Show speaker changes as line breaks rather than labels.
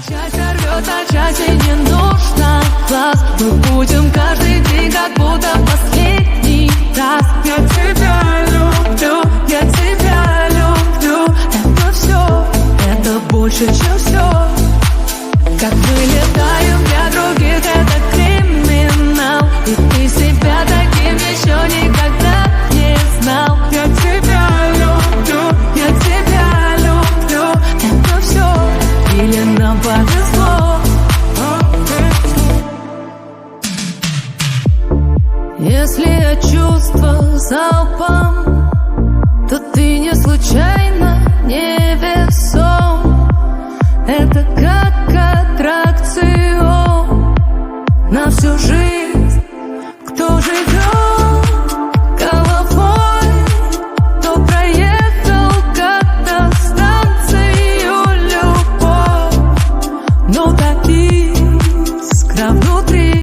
Часть рвет, а части не нужно глаз. Мы будем каждый день, как будто последний раз. Я тебя люблю, я тебя люблю. Это все, это больше, чем все. Как вылетаем для других, это криминал. И ты себя таким еще никогда не знал. Я тебя люблю, я тебя люблю. Это все, или нам повезло. Если я чувствовал залпом, то ты не случайно невесом. Это как аттракцион на всю жизнь. Кто живет головой, кто проехал как-то станцию любовь. Но таких